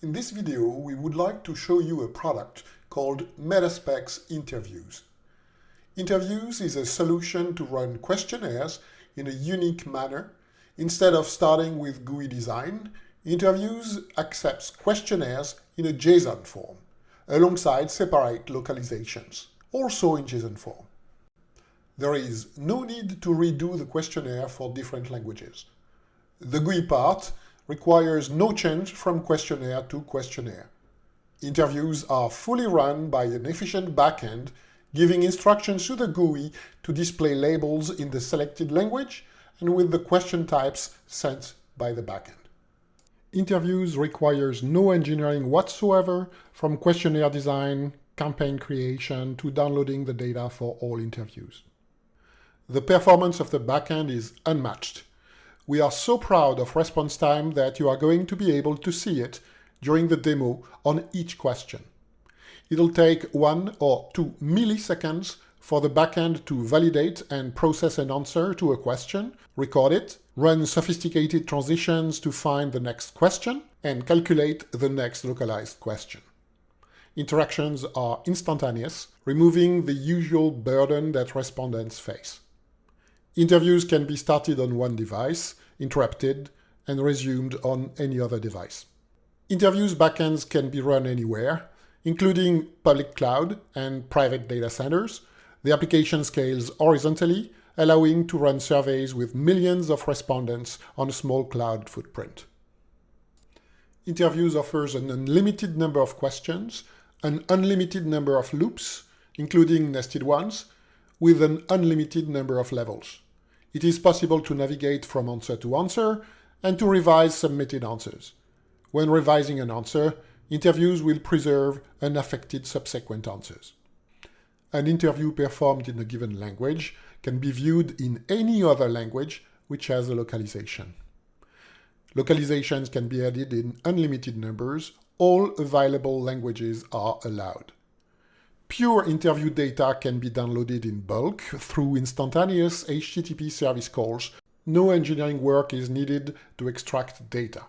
In this video, we would like to show you a product called Metaspex Interviews. Interviews is a solution to run questionnaires in a unique manner. Instead of starting with GUI design, Interviews accepts questionnaires in a JSON form, alongside separate localizations, also in JSON form. There is no need to redo the questionnaire for different languages. The GUI part requires no change from questionnaire to questionnaire. Interviews are fully run by an efficient backend, giving instructions to the GUI to display labels in the selected language and with the question types sent by the backend. Interviews requires no engineering whatsoever, from questionnaire design, campaign creation, to downloading the data for all interviews. The performance of the backend is unmatched. We are so proud of response time that you are going to be able to see it during the demo on each question. It'll take 1 or 2 milliseconds for the backend to validate and process an answer to a question, record it, run sophisticated transitions to find the next question, and calculate the next localized question. Interactions are instantaneous, removing the usual burden that respondents face. Interviews can be started on one device, interrupted, and resumed on any other device. Interviews backends can be run anywhere, including public cloud and private data centers. The application scales horizontally, allowing to run surveys with millions of respondents on a small cloud footprint. Interviews offers an unlimited number of questions, an unlimited number of loops, including nested ones, with an unlimited number of levels. It is possible to navigate from answer to answer and to revise submitted answers. When revising an answer, Interviews will preserve unaffected subsequent answers. An interview performed in a given language can be viewed in any other language which has a localization. Localizations can be added in unlimited numbers. All available languages are allowed. Pure interview data can be downloaded in bulk through instantaneous HTTP service calls. No engineering work is needed to extract data.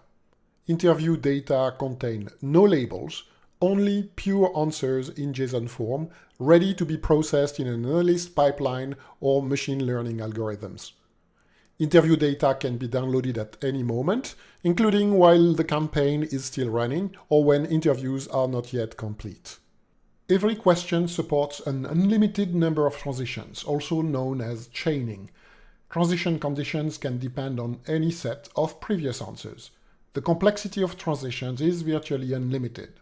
Interview data contain no labels, only pure answers in JSON form, ready to be processed in an analyst pipeline or machine learning algorithms. Interview data can be downloaded at any moment, including while the campaign is still running or when interviews are not yet complete. Every question supports an unlimited number of transitions, also known as chaining. Transition conditions can depend on any set of previous answers. The complexity of transitions is virtually unlimited.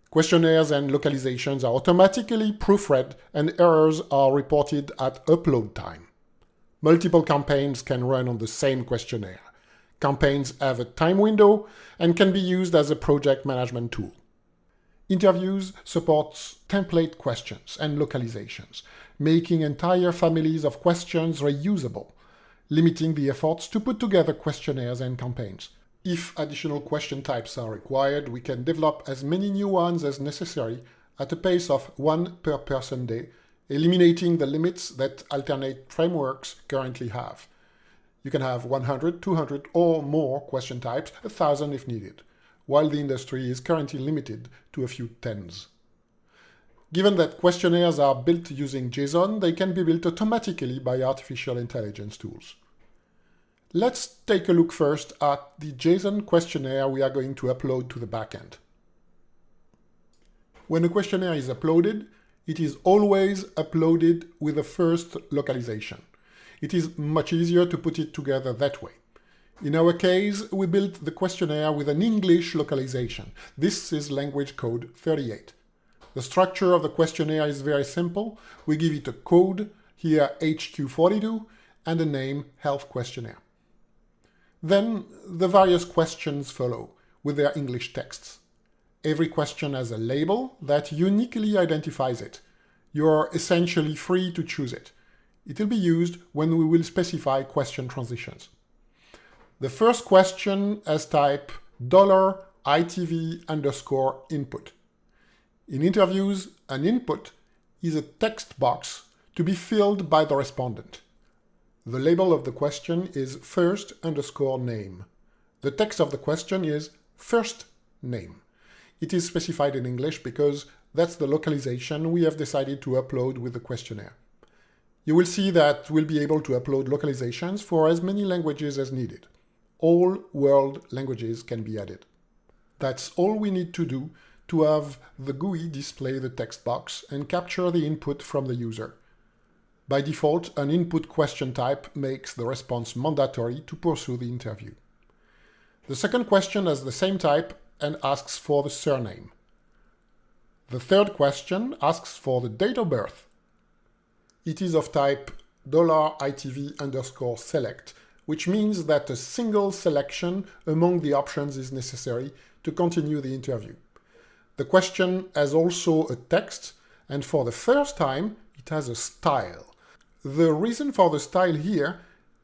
Questionnaires and localizations are automatically proofread and errors are reported at upload time. Multiple campaigns can run on the same questionnaire. Campaigns have a time window and can be used as a project management tool. Interviews supports template questions and localizations, making entire families of questions reusable, limiting the efforts to put together questionnaires and campaigns. If additional question types are required, we can develop as many new ones as necessary at a pace of 1 per person day, eliminating the limits that alternate frameworks currently have. You can have 100, 200 or more question types, 1,000 if needed, while the industry is currently limited to a few tens. Given that questionnaires are built using JSON, they can be built automatically by artificial intelligence tools. Let's take a look first at the JSON questionnaire we are going to upload to the backend. When a questionnaire is uploaded, it is always uploaded with a first localization. It is much easier to put it together that way. In our case, we built the questionnaire with an English localization. This is language code 38. The structure of the questionnaire is very simple. We give it a code, here HQ42, and a name, Health Questionnaire. Then the various questions follow, with their English texts. Every question has a label that uniquely identifies it. You are essentially free to choose it. It will be used when we will specify question transitions. The first question has type $ITV_input. In interviews, an input is a text box to be filled by the respondent. The label of the question is first_name. The text of the question is first name. It is specified in English because that's the localization we have decided to upload with the questionnaire. You will see that we'll be able to upload localizations for as many languages as needed. All world languages can be added. That's all we need to do to have the GUI display the text box and capture the input from the user. By default, an input question type makes the response mandatory to pursue the interview. The second question has the same type and asks for the surname. The third question asks for the date of birth. It is of type $ITV_select, which means that a single selection among the options is necessary to continue the interview. The question has also a text, and for the first time, it has a style. The reason for the style here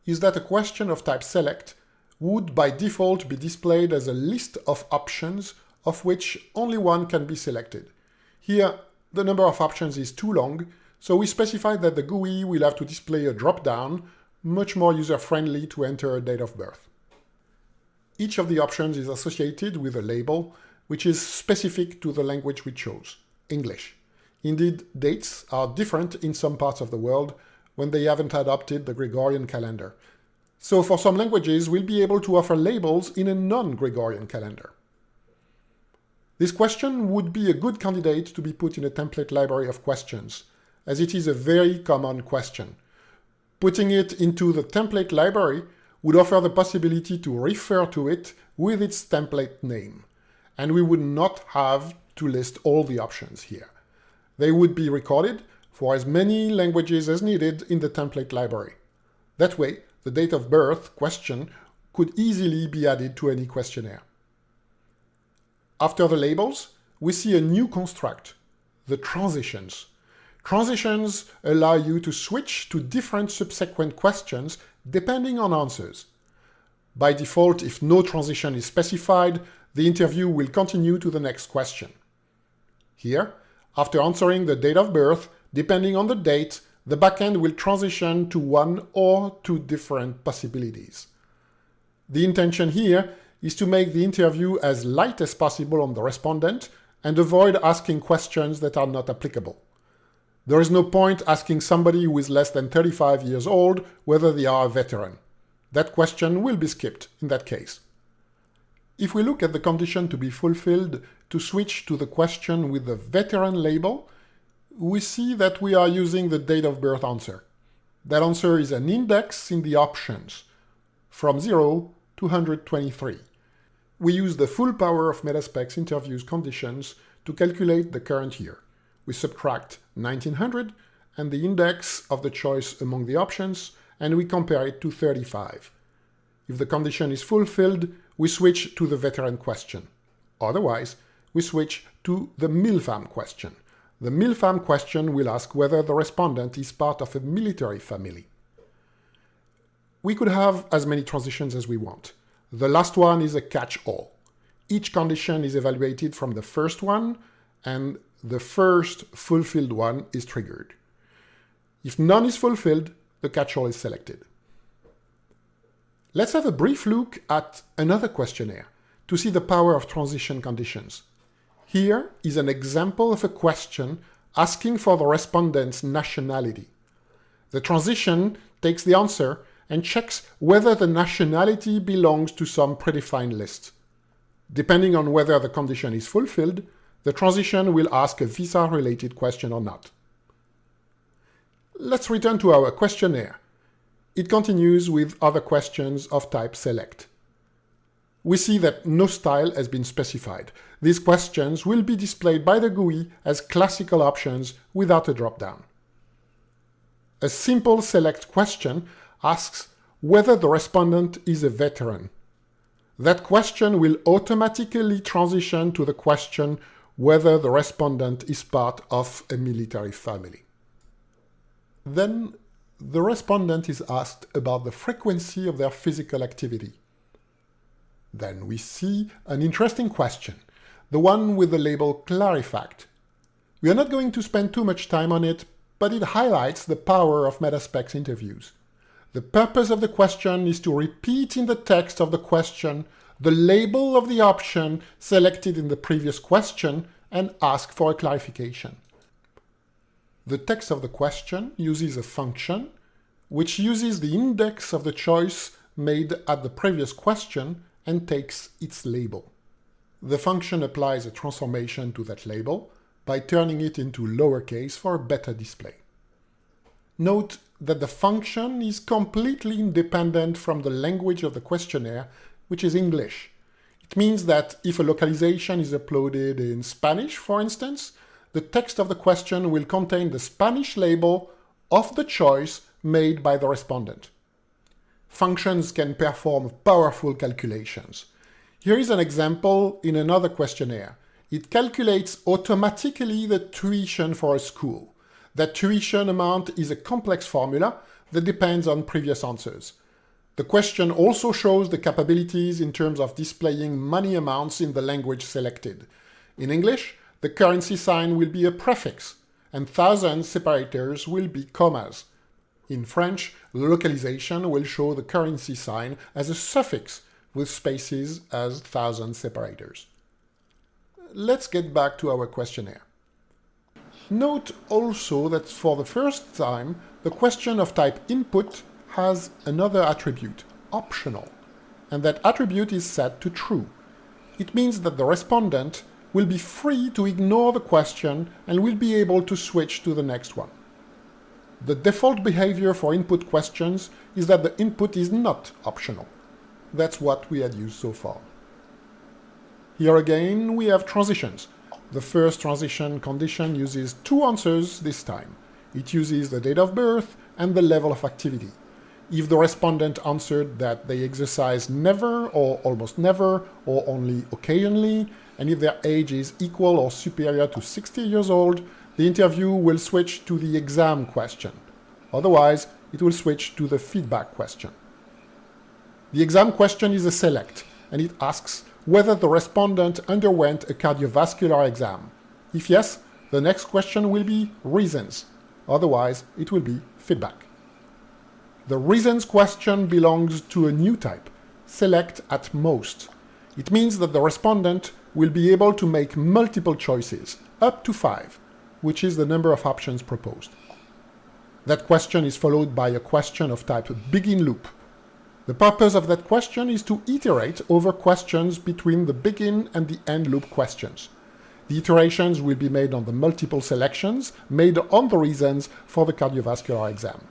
is that a question of type select would by default be displayed as a list of options of which only one can be selected. Here, the number of options is too long, so we specify that the GUI will have to display a drop-down, much more user-friendly to enter a date of birth. Each of the options is associated with a label, which is specific to the language we chose, English. Indeed, dates are different in some parts of the world when they haven't adopted the Gregorian calendar. So for some languages, we'll be able to offer labels in a non-Gregorian calendar. This question would be a good candidate to be put in a template library of questions, as it is a very common question. Putting it into the template library would offer the possibility to refer to it with its template name, and we would not have to list all the options here. They would be recorded for as many languages as needed in the template library. That way, the date of birth question could easily be added to any questionnaire. After the labels, we see a new construct, the transitions. Transitions allow you to switch to different subsequent questions depending on answers. By default, if no transition is specified, the interview will continue to the next question. Here, after answering the date of birth, depending on the date, the backend will transition to one or two different possibilities. The intention here is to make the interview as light as possible on the respondent and avoid asking questions that are not applicable. There is no point asking somebody who is less than 35 years old whether they are a veteran. That question will be skipped in that case. If we look at the condition to be fulfilled to switch to the question with the veteran label, we see that we are using the date of birth answer. That answer is an index in the options, from 0 to 123. We use the full power of Metaspex Interviews conditions to calculate the current year. We subtract 1900 and the index of the choice among the options, and we compare it to 35. If the condition is fulfilled, we switch to the veteran question. Otherwise, we switch to the MILFAM question. The MILFAM question will ask whether the respondent is part of a military family. We could have as many transitions as we want. The last one is a catch-all. Each condition is evaluated from the first one, and the first fulfilled one is triggered. If none is fulfilled, the catch-all is selected. Let's have a brief look at another questionnaire to see the power of transition conditions. Here is an example of a question asking for the respondent's nationality. The transition takes the answer and checks whether the nationality belongs to some predefined list. Depending on whether the condition is fulfilled, the transition will ask a visa-related question or not. Let's return to our questionnaire. It continues with other questions of type select. We see that no style has been specified. These questions will be displayed by the GUI as classical options without a drop-down. A simple select question asks whether the respondent is a veteran. That question will automatically transition to the question whether the respondent is part of a military family. Then, the respondent is asked about the frequency of their physical activity. Then we see an interesting question, the one with the label Clarifact. We are not going to spend too much time on it, but it highlights the power of Metaspex Interviews. The purpose of the question is to repeat in the text of the question the label of the option selected in the previous question and ask for a clarification. The text of the question uses a function which uses the index of the choice made at the previous question and takes its label. The function applies a transformation to that label by turning it into lowercase for a better display. Note that the function is completely independent from the language of the questionnaire, which is English. It means that if a localization is uploaded in Spanish, for instance, the text of the question will contain the Spanish label of the choice made by the respondent. Functions can perform powerful calculations. Here is an example in another questionnaire. It calculates automatically the tuition for a school. That tuition amount is a complex formula that depends on previous answers. The question also shows the capabilities in terms of displaying money amounts in the language selected. In English, the currency sign will be a prefix, and thousand separators will be commas. In French, the localization will show the currency sign as a suffix, with spaces as thousand separators. Let's get back to our questionnaire. Note also that for the first time, the question of type input has another attribute, optional, and that attribute is set to true. It means that the respondent will be free to ignore the question and will be able to switch to the next one. The default behavior for input questions is that the input is not optional. That's what we had used so far. Here again, we have transitions. The first transition condition uses two answers this time. It uses the date of birth and the level of activity. If the respondent answered that they exercise never or almost never or only occasionally, and if their age is equal or superior to 60 years old, the interview will switch to the exam question. Otherwise, it will switch to the feedback question. The exam question is a select, and it asks whether the respondent underwent a cardiovascular exam. If yes, the next question will be reasons. Otherwise, it will be feedback. The reasons question belongs to a new type, select at most. It means that the respondent will be able to make multiple choices, up to 5, which is the number of options proposed. That question is followed by a question of type begin loop. The purpose of that question is to iterate over questions between the begin and the end loop questions. The iterations will be made on the multiple selections made on the reasons for the cardiovascular exam.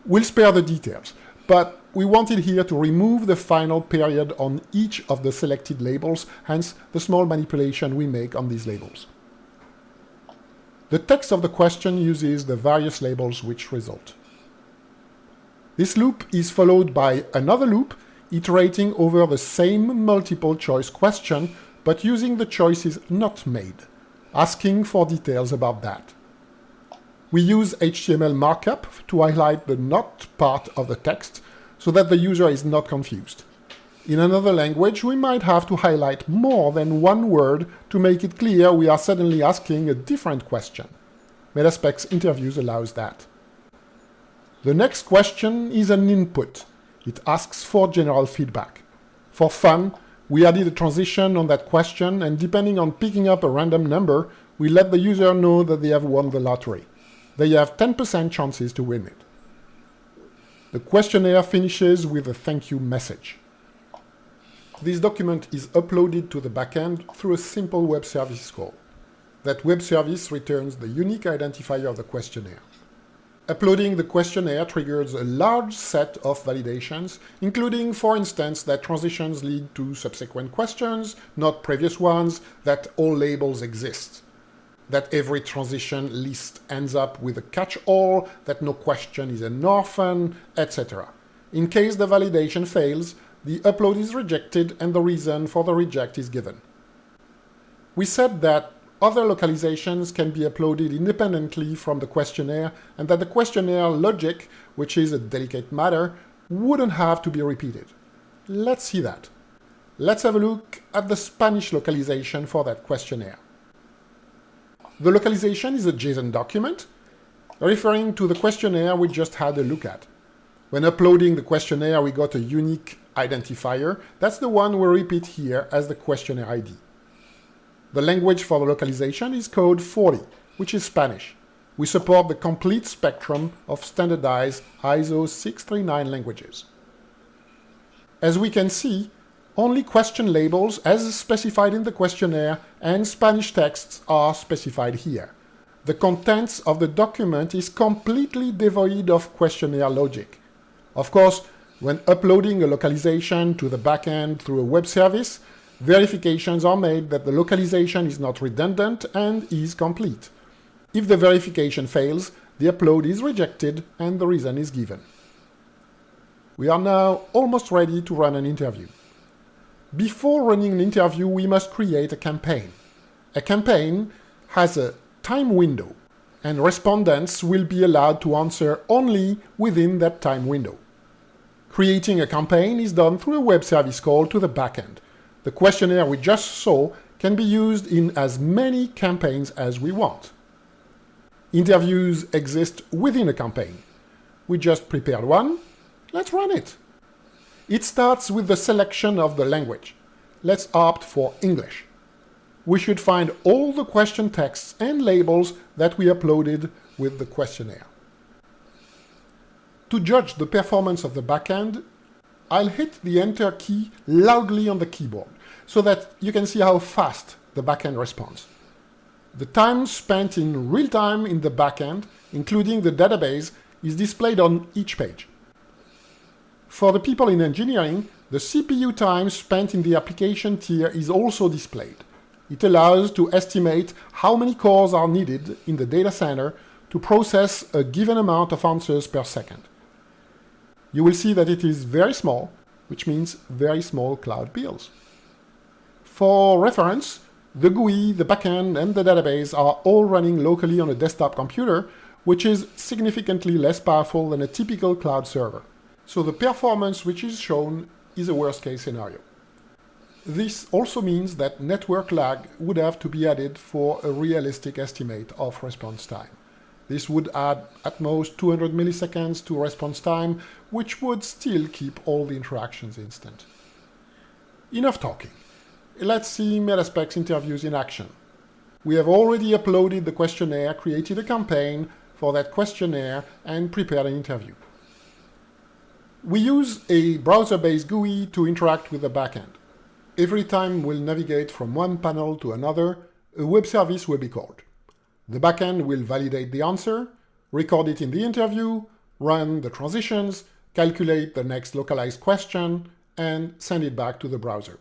We'll spare the details, but we wanted here to remove the final period on each of the selected labels, hence the small manipulation we make on these labels. The text of the question uses the various labels which result. This loop is followed by another loop iterating over the same multiple choice question, but using the choices not made, asking for details about that. We use HTML markup to highlight the not part of the text so that the user is not confused. In another language, we might have to highlight more than one word to make it clear we are suddenly asking a different question. Metaspex Interviews allows that. The next question is an input. It asks for general feedback. For fun, we added a transition on that question, and depending on picking up a random number, we let the user know that they have won the lottery. They have 10% chances to win it. The questionnaire finishes with a thank you message. This document is uploaded to the backend through a simple web service call. That web service returns the unique identifier of the questionnaire. Uploading the questionnaire triggers a large set of validations, including, for instance, that transitions lead to subsequent questions, not previous ones, that all labels exist, that every transition list ends up with a catch-all, that no question is an orphan, etc. In case the validation fails, the upload is rejected and the reason for the reject is given. We said that other localizations can be uploaded independently from the questionnaire and that the questionnaire logic, which is a delicate matter, wouldn't have to be repeated. Let's see that. Let's have a look at the Spanish localization for that questionnaire. The localization is a JSON document referring to the questionnaire we just had a look at. When uploading the questionnaire, we got a unique identifier. That's the one we repeat here as the questionnaire ID. The language for the localization is code 40, which is Spanish. We support the complete spectrum of standardized ISO 639 languages. As we can see, only question labels as specified in the questionnaire and Spanish texts are specified here. The contents of the document is completely devoid of questionnaire logic. Of course, when uploading a localization to the backend through a web service, verifications are made that the localization is not redundant and is complete. If the verification fails, the upload is rejected and the reason is given. We are now almost ready to run an interview. Before running an interview, we must create a campaign. A campaign has a time window, and respondents will be allowed to answer only within that time window. Creating a campaign is done through a web service call to the backend. The questionnaire we just saw can be used in as many campaigns as we want. Interviews exist within a campaign. We just prepared one. Let's run it. It starts with the selection of the language. Let's opt for English. We should find all the question texts and labels that we uploaded with the questionnaire. To judge the performance of the backend, I'll hit the Enter key loudly on the keyboard so that you can see how fast the backend responds. The time spent in real time in the backend, including the database, is displayed on each page. For the people in engineering, the CPU time spent in the application tier is also displayed. It allows to estimate how many cores are needed in the data center to process a given amount of answers per second. You will see that it is very small, which means very small cloud bills. For reference, the GUI, the backend, and the database are all running locally on a desktop computer, which is significantly less powerful than a typical cloud server. So the performance which is shown is a worst-case scenario. This also means that network lag would have to be added for a realistic estimate of response time. This would add at most 200 milliseconds to response time, which would still keep all the interactions instant. Enough talking. Let's see Metaspex Interviews in action. We have already uploaded the questionnaire, created a campaign for that questionnaire, and prepared an interview. We use a browser-based GUI to interact with the backend. Every time we'll navigate from one panel to another, a web service will be called. The backend will validate the answer, record it in the interview, run the transitions, calculate the next localized question, and send it back to the browser.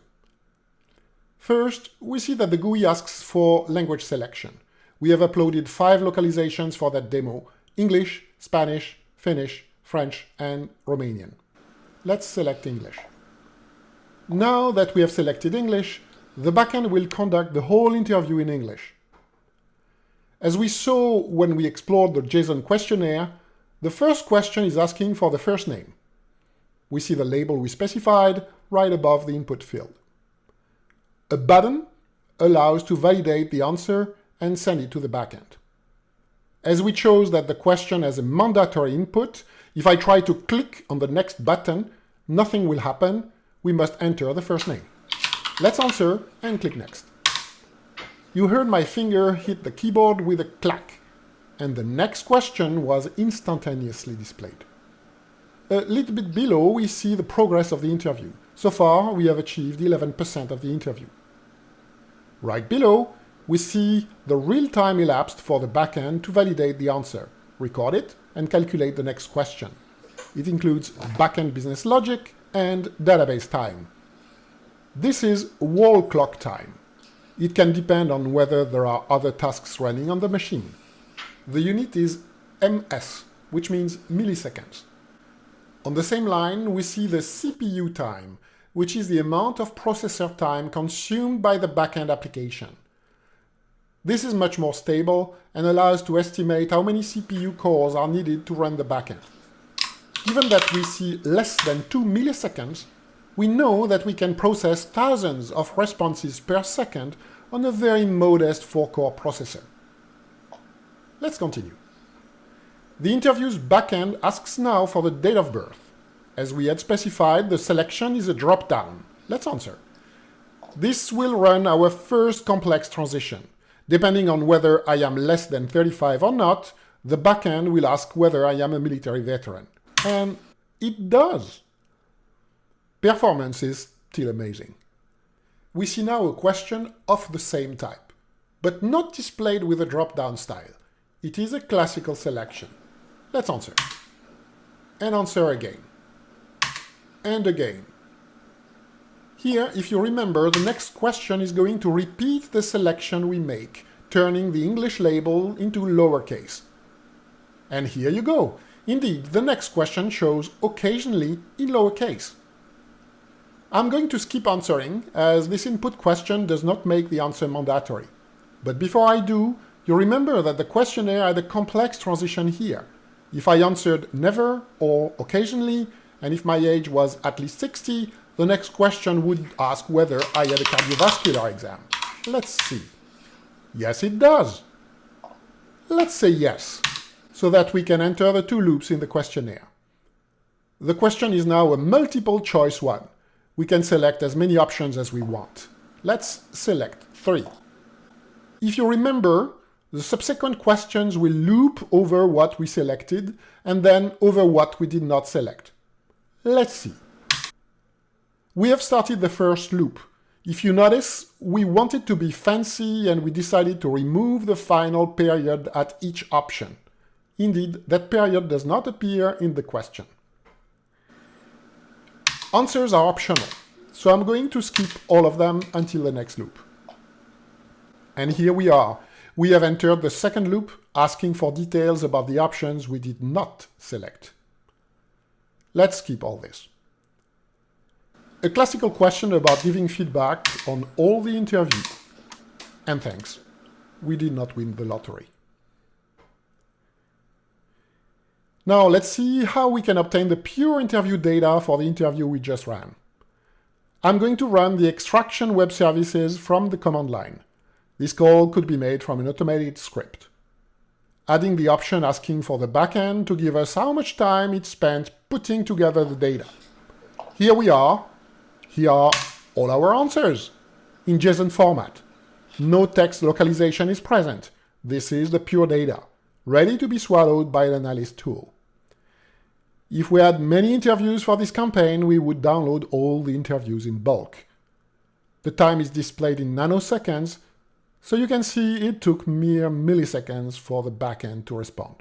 First, we see that the GUI asks for language selection. We have uploaded 5 localizations for that demo: English, Spanish, Finnish, French, and Romanian. Let's select English. Now that we have selected English, the backend will conduct the whole interview in English. As we saw when we explored the JSON questionnaire, the first question is asking for the first name. We see the label we specified right above the input field. A button allows to validate the answer and send it to the backend. As we chose that the question has a mandatory input, if I try to click on the next button, nothing will happen. We must enter the first name. Let's answer and click next. You heard my finger hit the keyboard with a clack, and the next question was instantaneously displayed. A little bit below, we see the progress of the interview. So far, we have achieved 11% of the interview. Right below, we see the real time elapsed for the backend to validate the answer, record it, and calculate the next question. It includes backend business logic and database time. This is wall clock time. It can depend on whether there are other tasks running on the machine. The unit is ms, which means milliseconds. On the same line, we see the CPU time, which is the amount of processor time consumed by the backend application. This is much more stable and allows to estimate how many CPU cores are needed to run the backend. Given that we see less than 2 milliseconds, we know that we can process thousands of responses per second on a very modest 4-core processor. Let's continue. The interview's backend asks now for the date of birth. As we had specified, the selection is a drop-down. Let's answer. This will run our first complex transition. Depending on whether I am less than 35 or not, the backend will ask whether I am a military veteran. And it does. Performance is still amazing. We see now a question of the same type, but not displayed with a drop-down style. It is a classical selection. Let's answer. And answer again. And again. Here, if you remember, the next question is going to repeat the selection we make, turning the English label into lowercase. And here you go. Indeed, the next question shows occasionally in lowercase. I'm going to skip answering, as this input question does not make the answer mandatory. But before I do, you remember that the questionnaire had a complex transition here. If I answered never or occasionally, and if my age was at least 60, the next question would ask whether I had a cardiovascular exam. Let's see. Yes, it does. Let's say yes, so that we can enter the two loops in the questionnaire. The question is now a multiple choice one. We can select as many options as we want. Let's select 3. If you remember, the subsequent questions will loop over what we selected and then over what we did not select. Let's see. We have started the first loop. If you notice, we wanted to be fancy and we decided to remove the final period at each option. Indeed, that period does not appear in the question. Answers are optional, so I'm going to skip all of them until the next loop. And here we are. We have entered the second loop, asking for details about the options we did not select. Let's skip all this. A classical question about giving feedback on all the interviews. And thanks, we did not win the lottery. Now let's see how we can obtain the pure interview data for the interview we just ran. I'm going to run the extraction web services from the command line. This call could be made from an automated script. Adding the option asking for the backend to give us how much time it spent putting together the data. Here we are. Here are all our answers in JSON format. No text localization is present. This is the pure data, ready to be swallowed by the analyst tool. If we had many interviews for this campaign, we would download all the interviews in bulk. The time is displayed in nanoseconds, so you can see it took mere milliseconds for the backend to respond.